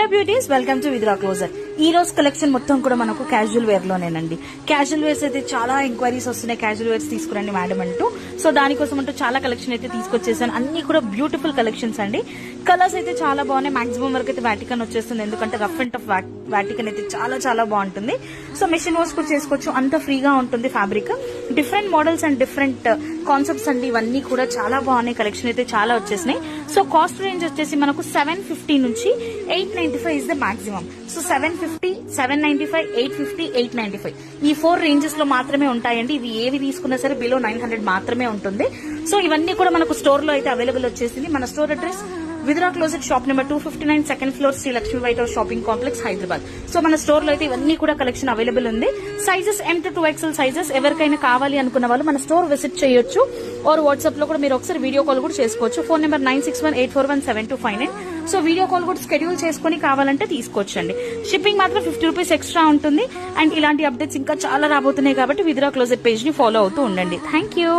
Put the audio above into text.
Beauties welcome to Vidra closet. ఈ రోజు collection మొత్తం కూడా మనకు క్యాజువల్ వేర్ లోనేనండి. క్యాజువల్ వేర్స్ అయితే చాలా ఎంక్వైరీస్ వస్తున్నాయి, క్యాజువల్ వేర్స్ తీసుకురండి మేడం అంటూ. సో దానికోసం అంటూ చాలా కలెక్షన్ అయితే తీసుకొచ్చేసాను. అన్ని కూడా బ్యూటిఫుల్ కలెక్షన్స్ అండి. కలర్స్ అయితే చాలా బాగున్నాయి. మాక్సిమం వరకు అయితే వాటికన్ వచ్చేస్తుంది, ఎందుకంటే రఫ్ అండ్ టఫ్ వాటికన్ అయితే చాలా చాలా బాగుంటుంది. సో మెషిన్ వాష్ కూడా చేసుకోవచ్చు, అంత ఫ్రీగా ఉంటుంది fabric. Different models and different concepts అండి. ఇవన్నీ కూడా చాలా బాగున్నాయి. కలెక్షన్ అయితే చాలా వచ్చేసినాయి. సో కాస్ట్ రేంజ్ వచ్చేసి మనకు 750 నుంచి 895 ఇస్ ద మాక్సిమం. సో 750, 795, 850, 895 ఈ 4 రేంజెస్ లో మాత్రమే ఉంటాయండి. ఇవి ఏవి తీసుకున్నా సరే బిలో 900 మాత్రమే ఉంటుంది. సో ఇవన్నీ కూడా మనకు స్టోర్ లో అయితే అవైలబుల్ వచ్చేసింది. మన store address Vidra closet, shop number 259, second floor, Shri Lakshmi white house shopping complex, Hyderabad. So మన స్టోర్ లో అయితే ఇవన్నీ కూడా కలెక్షన్ అవైలబుల్ ఉంది. Sizes M to 2XL sizes. ఎవరికైనా కావాలి అనుకున్న వాళ్ళు మన స్టోర్ విజిట్ చేయొచ్చు, ఆర్ వాట్సాప్ లో కూడా మీరు ఒకసారి వీడియో కాల్ కూడా చేసుకోవచ్చు. Phone number 9618417259. So video call కూడా షెడ్యూల్ చేసుకుని కావాలంటే తీసుకోవచ్చండి. షిప్పింగ్ మాత్రం 50 రూపీస్ ఎక్స్ట్రా ఉంటుంది. అండ్ ఇలాంటి అప్డేట్స్ ఇంకా చాలా రాబోతున్నాయి కాబట్టి విద్రా క్లోజెట్ పేజ్ ని ఫాలో అవుతూ ఉండండి. Thank you.